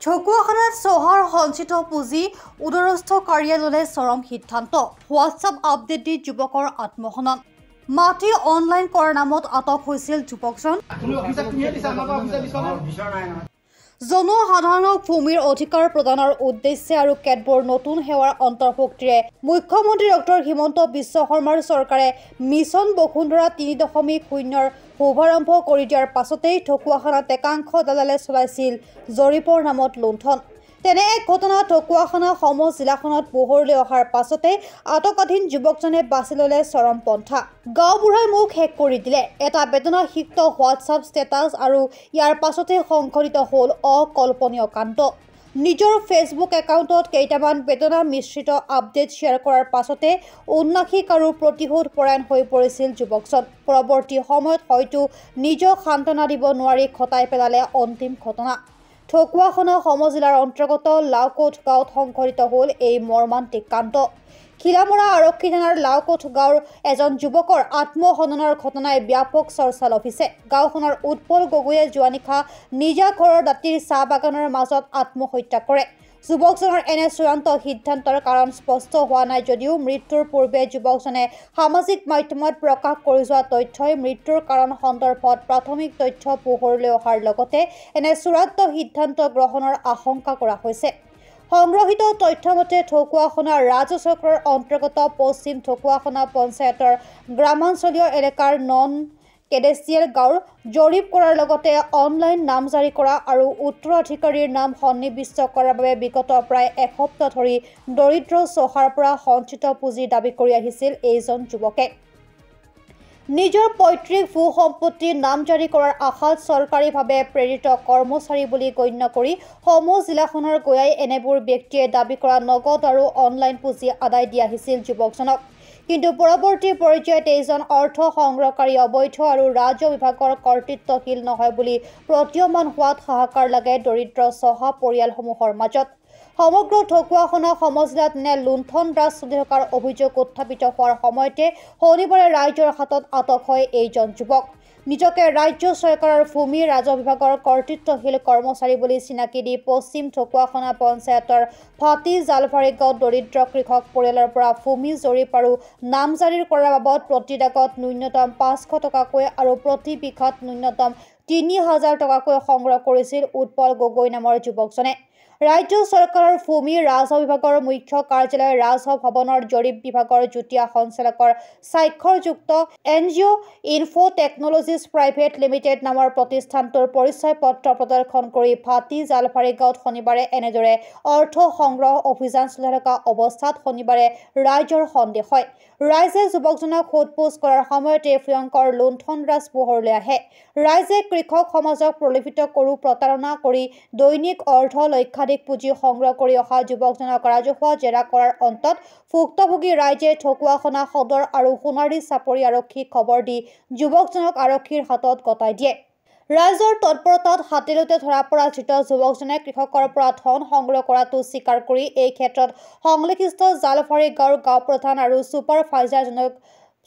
ঢকুৱাখানাত চহৰ সঞ্চিত পুঁজি উদৰস্থকাৰীয়ে ল'লে চৰম সিদ্ধান্ত। হোৱাটছআপ আপডেট দি যুৱকৰ আত্মহনন। মাটি অনলাইন কৰাৰ নামত আটক হৈছিল যুৱকজন। জনসাধাৰণক ভূমিৰ অধিকাৰ প্ৰদানৰ উদ্দেশ্যে আৰু কেতবোৰ নতুন সেৱাৰ অন্তৰ্ভুক্তিৰে মুখ্যমন্ত্ৰী ডক্টৰ হিমন্ত বিশ্ব শৰ্মাৰ চৰকাৰে মিছন বসুন্ধৰা ৩.০ৰ শুভাৰম্ভ কৰি দিয়াৰ পাছতেই ঢকুৱাখানাত একাংশ দালালে চলাইছিল জৰীপৰ নামত লুণ্ঠন। তেনে এক ঘটনা ঢকুৱাখানা সম জিলাখনত পোহৰলৈ অহাৰ পাছতে আটকাধীন যুৱকজনে বাছি ল'লে চৰম পন্থা। গাঁওবুঢ়াই মুখ শেষ কৰি দিলে। এটা বেদনাসিক্ত হোৱাটছআপ ষ্টেটাছ আৰু ইয়াৰ পাছতে সংঘটিত হ'ল অকল্পনীয় কাণ্ড। নিজৰ ফেচবুক একাউণ্টত কেইটামান বেদনা মিশ্ৰিত আপডেট শ্বেয়াৰ কৰাৰ পাছতে উন্নাসিক আৰু প্ৰতিশোধ পৰায়ণ হৈ পৰিছিল যুৱকজন। পৰৱৰ্তী সময়ত হয়তো নিজক সান্তনা দিব নোৱাৰি ঘটাই পেলালে অন্তিম ঘটনা। ঢকুৱাখানা সমজিলাৰ অন্তৰ্গত লাওকোট গাঁৱত সংঘটিত হ'ল এই মৰ্মান্তিক কাণ্ড। খিলামৰা আৰক্ষী থানাৰ লাওকোট গাঁৱৰ এজন যুৱকৰ আত্মহননৰ ঘটনাই ব্যাপক চৰ্চা লভিছে। গাঁওখনৰ উৎপল গগৈয়ে যোৱা নিশা নিজা ঘৰৰ দাঁতিৰ চাহ বাগানৰ মাজত আত্মহত্যা কৰে। যুৱকজনৰ এনে চূড়ান্ত সিদ্ধান্তৰ কাৰণ স্পষ্ট হোৱা নাই যদিও মৃত্যুৰ পূৰ্বে যুৱকজনে সামাজিক মাধ্যমত প্ৰকাশ কৰি যোৱা তথ্যই মৃত্যুৰ কাৰণ সন্দৰ্ভত প্ৰাথমিক তথ্য পোহৰলৈ অহাৰ লগতে এনে চূড়ান্ত সিদ্ধান্ত গ্ৰহণৰ আশংকা কৰা হৈছে। সংগ্ৰহিত তথ্যমতে ঢকুৱাখানা ৰাজচক্ৰৰ অন্তৰ্গত পশ্চিম ঢকুৱাখানা পঞ্চায়তৰ গ্ৰামাঞ্চলীয় এলেকাৰ নন কেডেচিয়েল গাঁৱৰ জৰীপ কৰাৰ লগতে অনলাইন নামজাৰি কৰা আৰু উত্তৰাধিকাৰীৰ নাম সন্নিৱিষ্ট কৰাৰ বাবে বিগত প্ৰায় এসপ্তাহ ধৰি দৰিদ্ৰ চহাৰ পৰা সঞ্চিত পুঁজি দাবী কৰি আহিছিল এইজন যুৱকে। নিজৰ পৈতৃক ভূ সম্পত্তিৰ নামজাৰি কৰাৰ আশাত চৰকাৰীভাৱে প্ৰেৰিত কৰ্মচাৰী বুলি গণ্য কৰি সম জিলাখনৰ গঞাই এনেবোৰ ব্যক্তিয়ে দাবী কৰা নগদ আৰু অনলাইন পুঁজি আদায় দি আহিছিল যুৱকজনক। কিন্তু পৰৱৰ্তী পৰ্যায়ত এইজন অৰ্থ সংগ্ৰহকাৰী অবৈধ আৰু ৰাজহ বিভাগৰ কৰ্তৃত্বশীল নহয় বুলি প্ৰতীয়মান হোৱাত হাহাকাৰ লাগে দৰিদ্ৰ চহা পৰিয়ালসমূহৰ মাজত। সমগ্ৰ ঢকুৱাখানা সমজিলাত এনে লুণ্ঠন ৰাজ চলি থকাৰ অভিযোগ উত্থাপিত হোৱাৰ সময়তে শনিবাৰে ৰাইজৰ হাতত আটক হয় এইজন যুৱক। নিজকে ৰাজ্য চৰকাৰৰ ভূমি ৰাজহ বিভাগৰ কৰ্তৃত্বশীল কৰ্মচাৰী বুলি চিনাকি দি পশ্চিম ঢকুৱাখানা পঞ্চায়তৰ ভাটি জালভাৰী গাঁৱত দৰিদ্ৰ কৃষক পৰিয়ালৰ পৰা ভূমি জৰীপ আৰু নামজাৰি কৰাৰ বাবদ প্ৰতি দাগত ন্যূনতম 500 টকাকৈ আৰু প্ৰতি বিঘাত ন্যূনতম 3000 টকাকৈ সংগ্ৰহ কৰিছিল উৎপল গগৈ নামৰ যুৱকজনে। ৰাজ্য চৰকাৰৰ ভূমি ৰাজহ বিভাগৰ মুখ্য কাৰ্যালয় ৰাজহ ভৱনৰ জৰীপ বিভাগৰ যুটীয়া সঞ্চালকৰ স্বাক্ষৰযুক্ত NGO info technologies private limited নামৰ প্ৰতিষ্ঠানটোৰ পৰিচয় পত্ৰ প্ৰদৰ্শন কৰি ভাটি জালভাৰী গাঁৱত শনিবাৰে এনেদৰে অৰ্থ সংগ্ৰহ অভিযান চলাই থকা অৱস্থাত শনিবাৰে ৰাইজৰ সন্দেহ হয়। ৰাইজে যুৱকজনক সোধপোছ কৰাৰ সময়তে ভয়ংকৰ লুণ্ঠন ৰাজ পোহৰলৈ আহে। ৰাইজে কৃষক সমাজক প্ৰলোভিত কৰি প্ৰতাৰণা কৰি দৈনিক অৰ্ধ লক্ষাধিক পুঁজি সংগ্ৰহ কৰি অহা যুৱকজনক ৰাজহুৱা জেৰা কৰাৰ অন্তত ভুক্তভোগী ৰাইজে ঢকুৱাখানা সদৰ আৰু সোণাৰী চাপৰি আৰক্ষীক খবৰ দি যুৱকজনক আৰক্ষীৰ হাতত গতাই দিয়ে। ৰাইজৰ তৎপৰতাত হাতেলোতে ধৰা পৰা ধৃত যুৱকজনে কৃষকৰ পৰা ধন সংগ্ৰহ কৰাটো স্বীকাৰ কৰি এই ক্ষেত্ৰত সংশ্লিষ্ট জালভাৰী গাঁৱৰ গাঁও প্ৰধান আৰু ছুপাৰভাইজাৰ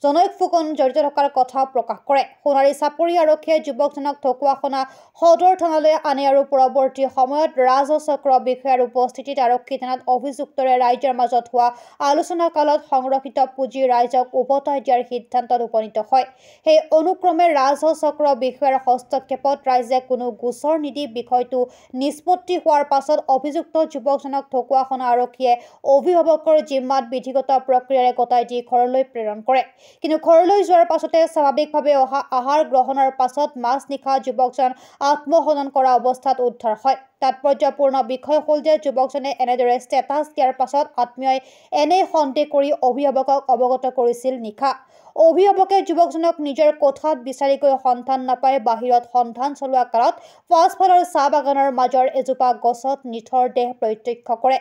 জনৈক ফুকন জড়িত থকাৰ কথা প্ৰকাশ কৰে। সোণাৰী চাপৰি আৰক্ষীয়ে যুৱকজনক ঢকুৱাখানা সদৰ থানালৈ আনে আৰু পৰৱৰ্তী সময়ত ৰাজচক্ৰ বিষয়াৰ উপস্থিতিত আৰক্ষী থানাত অভিযুক্তৰে ৰাইজৰ মাজত হোৱা আলোচনা কালত সংৰক্ষিত পুঁজি ৰাইজক উভতাই দিয়াৰ সিদ্ধান্তত উপনীত হয়। সেই অনুক্ৰমে ৰাজচক্ৰ বিষয়াৰ হস্তক্ষেপত ৰাইজে কোনো গোচৰ নিদি বিষয়টো নিষ্পত্তি হোৱাৰ পাছত অভিযুক্ত যুৱকজনক ঢকুৱাখানা আৰক্ষীয়ে অভিভাৱকৰ জিম্মাত বিধিগত প্ৰক্ৰিয়াৰে গতাই দি ঘৰলৈ প্ৰেৰণ কৰে। কিন্তু ঘৰলৈ যোৱাৰ পাছতে স্বাভাৱিকভাৱে অহা আহাৰ গ্ৰহণৰ পাছত মাজনিশা যুৱকজন আত্মহনন কৰা অৱস্থাত উদ্ধাৰ হয়। তাৎপৰ্যপূৰ্ণ বিষয় হ'ল যে যুৱকজনে এনেদৰে ষ্টেটাছ দিয়াৰ পাছত আত্মীয়ই এনেই সন্দেহ কৰি অভিভাৱকক অৱগত কৰিছিল নিশা। অভিভাৱকে যুৱকজনক নিজৰ কোঠাত বিচাৰি গৈ সন্ধান নাপাই বাহিৰত সন্ধান চলোৱা কালত পাছফালৰ চাহ বাগানৰ মাজৰ এজোপা গছত নিথৰ দেহ প্ৰত্যক্ষ কৰে।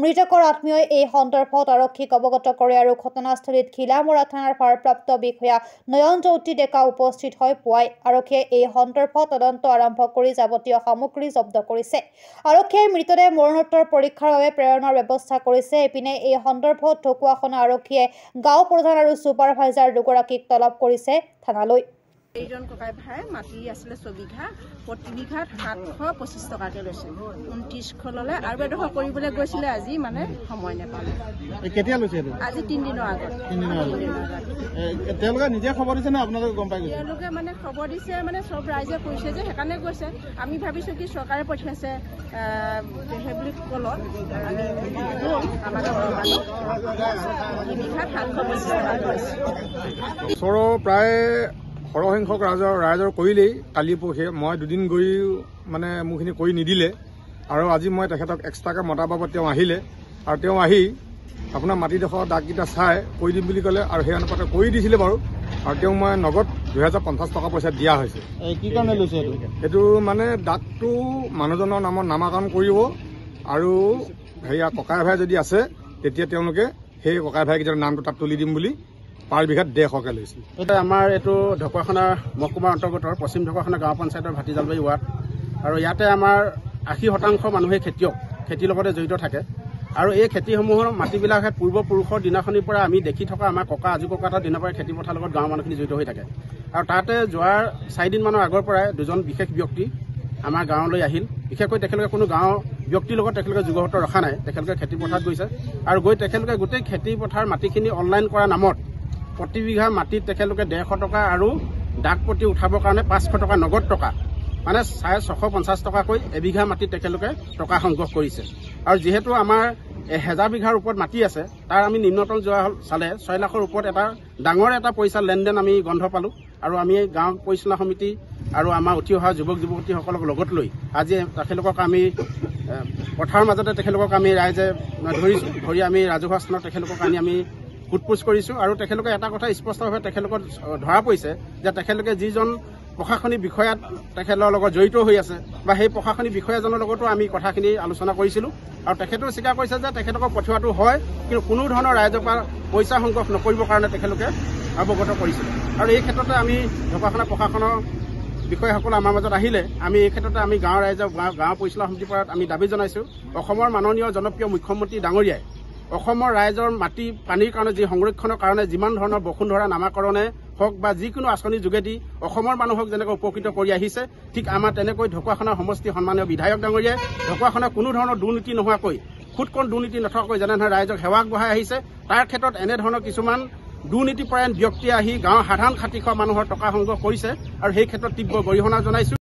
মৃতকৰ আত্মীয়ই এই সন্দৰ্ভত আৰক্ষীক অৱগত কৰে আৰু ঘটনাস্থলীত খিলামৰা থানাৰ ভাৰপ্ৰাপ্ত বিষয়া নয়ন জ্যোতি ডেকা উপস্থিত হৈ পুৱাই আৰক্ষীয়ে এই সন্দৰ্ভত তদন্ত আৰম্ভ কৰি যাৱতীয় সামগ্ৰী জব্দ কৰিছে। আৰক্ষীয়ে মৃতদেহ মৰণোত্তৰ পৰীক্ষাৰ বাবে প্ৰেৰণৰ ব্যৱস্থা কৰিছে। ইপিনে এই সন্দৰ্ভত ঢকুৱাখানা আৰক্ষীয়ে গাঁও প্ৰধান আৰু ছুপাৰভাইজাৰ দুগৰাকীক তলব কৰিছে থানালৈ। এইজন ককাই ভাই মাটি আছিলে 6 বিঘা, প্ৰতি বিঘাত 725 টকাকৈ লৈছে। 29শ ল'লে আৰু এডোখৰ কৰিবলৈ গৈছিলে, আজি মানে সময় নাপালে। কেতিয়া লৈছে? আজি 3 দিনৰ আগত। তেওঁলোকে নিজে খবৰ দিছে নে আপোনালোকে গম পাই গৈছে? তেওঁলোকে মানে খবৰ দিছে, মানে চব ৰাইজে কৈছে যে সেইকাৰণে গৈছে। আমি ভাবিছোঁ কি চৰকাৰে পঠিয়াইছে সেই বুলি ক'লত আমি গ'ল আমাৰ ঘৰৰ মানুহ প্ৰতি বিঘাত 725 টকা লৈছে। ওচৰৰ প্ৰায় সৰহসংখ্যক ৰাইজৰ কৰিলেই কালি পৰহি। মই দুদিন গৈ মানে মোৰখিনি কৰি নিদিলে, আৰু আজি মই তেখেতক এক্সট্ৰাকৈ মতাৰ বাবদ তেওঁ আহিলে, আৰু তেওঁ আহি আপোনাৰ মাটিডোখৰ দাগকেইটা চাই কৰি দিম বুলি ক'লে, আৰু সেই অনুপাতে কৰি দিছিলে বাৰু। আৰু তেওঁক মই নগদ 2050 টকা পইচা দিয়া হৈছে। কি কাৰণে লৈছে সেইটো মানে দাগটো মানুহজনৰ নামত নামাকৰণ কৰিব, আৰু সেয়া ককাই ভাই যদি আছে তেতিয়া তেওঁলোকে সেই ককাই ভাইকেইটাৰ নামটো তাত তুলি দিম বুলি পাৰ বিঘাত 150কৈ লৈছিল। এতিয়া আমাৰ এইটো ঢকুৱাখানা মহকুমাৰ অন্তৰ্গত পশ্চিম ঢকুৱাখানা গাঁও পঞ্চায়তৰ ভাটিজালবাৰী ৱাৰ্ড, আৰু ইয়াতে আমাৰ 80% মানুহে খেতিয়ক, খেতিৰ লগতে জড়িত থাকে। আৰু এই খেতিসমূহৰ মাটিবিলাক পূৰ্বপুৰুষৰ দিনাখনিৰ পৰা আমি দেখি থকা আমাৰ ককা আজু ককাহঁতৰ দিনৰ পৰাই খেতি পথাৰৰ লগত গাঁৱৰ মানুহখিনি জড়িত হৈ থাকে। আৰু তাতে যোৱাৰ 4 দিনমানৰ আগৰ পৰাই দুজন বিশেষ ব্যক্তি আমাৰ গাঁৱলৈ আহিল। বিশেষকৈ তেখেতলোকে কোনো গাঁৱৰ ব্যক্তিৰ লগত তেখেতলোকে যোগসূত্ৰ ৰখা নাই, তেখেতলোকে খেতি পথাৰত গৈছে, আৰু গৈ তেখেতলোকে গোটেই খেতি পথাৰ মাটিখিনি অনলাইন কৰাৰ নামত প্ৰতি বিঘা মাটিত তেখেতলোকে 150 টকা আৰু দাগ প্ৰতি উঠাবৰ কাৰণে 500 টকা নগদ টকা, মানে 650 টকাকৈ এবিঘা মাটিত তেখেতলোকে টকা সংগ্ৰহ কৰিছে। আৰু যিহেতু আমাৰ 1000 বিঘাৰ ওপৰত মাটি আছে, তাৰ আমি নিম্নতম যোৱা চালে 6 লাখৰ ওপৰত এটা ডাঙৰ এটা পইচা লেনদেন আমি গন্ধ পালোঁ। আৰু আমি গাঁও পৰিচালনা সমিতি আৰু আমাৰ উঠি অহা যুৱক যুৱতীসকলক লগত লৈ আজি তেখেতলোকক আমি পথাৰৰ মাজতে তেখেতলোকক আমি ৰাইজে ধৰিছোঁ, ধৰি আমি ৰাজহুৱা স্থানত তেখেতলোকক আনি আমি সোধপোছ কৰিছোঁ। আৰু তেখেতলোকে এটা কথা স্পষ্টভাৱে তেখেতলোকক ধৰা পৰিছে যে তেখেতলোকে যিজন প্ৰশাসনিক বিষয়াত তেখেতৰ লগত জড়িত হৈ আছে, বা সেই প্ৰশাসনিক বিষয়াজনৰ লগতো আমি কথাখিনি আলোচনা কৰিছিলোঁ, আৰু তেখেতেও স্বীকাৰ কৰিছে যে তেখেতক পঠিওৱাটো হয়, কিন্তু কোনো ধৰণৰ ৰাইজৰ পৰা পইচা সংগ্ৰহ নকৰিবৰ কাৰণে তেখেতলোকে অৱগত কৰিছিল। আৰু এই ক্ষেত্ৰতে আমি ঢকুৱাখানা প্ৰশাসনৰ বিষয়াসকল আমাৰ মাজত আহিলে আমি এই ক্ষেত্ৰতে আমি গাঁৱৰ ৰাইজক গাঁও পৰিচালনা সমিতিৰ পৰা আমি দাবী জনাইছোঁ, অসমৰ মাননীয় জনপ্ৰিয় মুখ্যমন্ত্ৰী ডাঙৰীয়াই অসমৰ ৰাইজৰ মাটি পানীৰ কাৰণে যি সংৰক্ষণৰ কাৰণে যিমান ধৰণৰ বসুন্ধৰা নামাকৰণে হওক বা যিকোনো আঁচনিৰ যোগেদি অসমৰ মানুহক যেনেকৈ উপকৃত কৰি আহিছে, ঠিক আমাৰ তেনেকৈ ঢকুৱাখানাৰ সমষ্টি সন্মানীয় বিধায়ক ডাঙৰীয়াই ঢকুৱাখানাৰ কোনো ধৰণৰ দুৰ্নীতি নোহোৱাকৈ, খুদকণ দুৰ্নীতি নথকাকৈ যেনেধৰণে ৰাইজক সেৱা আগবঢ়াই আহিছে, তাৰ ক্ষেত্ৰত এনেধৰণৰ কিছুমান দুৰ্নীতিপৰায়ণ ব্যক্তিয়ে আহি গাঁৱৰ সাধাৰণ খাতি খোৱা মানুহৰ টকা সংগ্ৰহ কৰিছে, আৰু সেই ক্ষেত্ৰত তীব্ৰ গৰিহণা জনাইছোঁ।